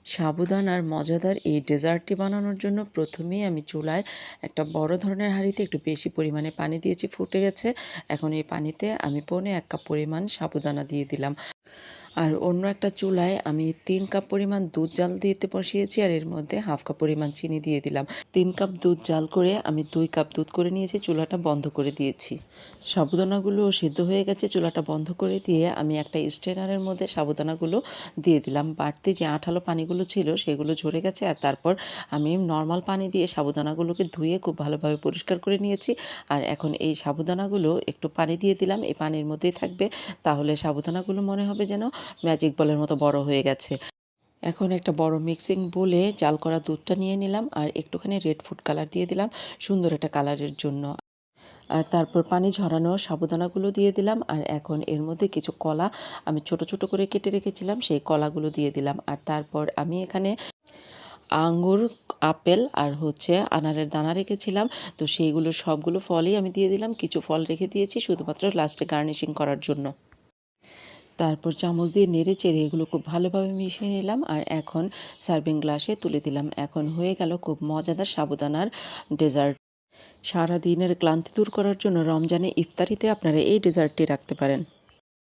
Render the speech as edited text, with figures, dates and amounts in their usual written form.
সাবুদানার মজাদার এই ডেজার্টটি বানানোর জন্য প্রথমেই আমি চুলায় একটা বড় ধরনের হাঁড়িতে একটু বেশি পরিমাণে পানি দিয়েছি, ফুটে গেছে। এখন এই পানিতে আমি পৌনে ১ কাপ পরিমাণ সাবুদানা দিয়ে দিলাম। আর অন্য একটা চুলায় আমি ৩ কাপ পরিমাণ দুধ জাল দিতে বসিয়েছি আর এর মধ্যে ১/২ কাপ পরিমাণ চিনি দিয়ে দিলাম। ৩ কাপ দুধ জাল করে আমি ২ কাপ দুধ করে নিয়েছি, চুলাটা বন্ধ করে দিয়েছি। সাবুদানাগুলো সিদ্ধ হয়ে গেছে, চুলাটা বন্ধ করে দিয়ে আমি একটা স্ট্রেনারের মধ্যে সাবুদানাগুলো দিয়ে দিলাম। বাড়তি যে আঠালো পানিগুলো ছিল সেগুলো ঝরে গেছে আর তারপর আমি নর্মাল পানি দিয়ে সাবুদানাগুলোকে ধুয়ে খুব ভালোভাবে পরিষ্কার করে নিয়েছি। আর এখন এই সাবুদানাগুলো একটু পানি দিয়ে দিলাম, এই পানির মধ্যেই থাকবে, তাহলে সাবুদানাগুলো মনে হবে যেন ম্যাজিক বলের মতো বড় হয়ে গেছে। এখন একটা বড় মিক্সিং বোলে জাল করা দুধটা নিয়ে নিলাম আর একটুখানি রেড ফুড কালার দিয়ে দিলাম সুন্দর একটা কালারের জন্য। আর তারপর পানি ঝরানো সাবুদানাগুলো দিয়ে দিলাম আর এখন এর মধ্যে কিছু কলা আমি ছোট ছোট করে কেটে রেখেছিলাম, সেই কলাগুলো দিয়ে দিলাম। আর তারপর আমি এখানে আঙ্গুর, আপেল আর আনারের দানা রেখেছিলাম। তো সেইগুলো সবগুলো ফলই আমি দিয়ে দিলাম। কিছু ফল রেখে দিয়েছি শুধুমাত্র লাস্টে গার্নিশিং করার জন্য। তারপর চামচ দিয়ে নেড়ে-চেড়ে এগুলো খুব ভালোভাবে মিশিয়ে নিলাম আর এখন সার্ভিং গ্লাসে তুলে দিলাম। এখন হয়ে গেল খুব মজাদার সাবুদানার ডেজার্ট। সারাদিনের ক্লান্তি দূর করার জন্য রমজানে ইফতারিতে আপনারা এই ডেজার্টটি রাখতে পারেন।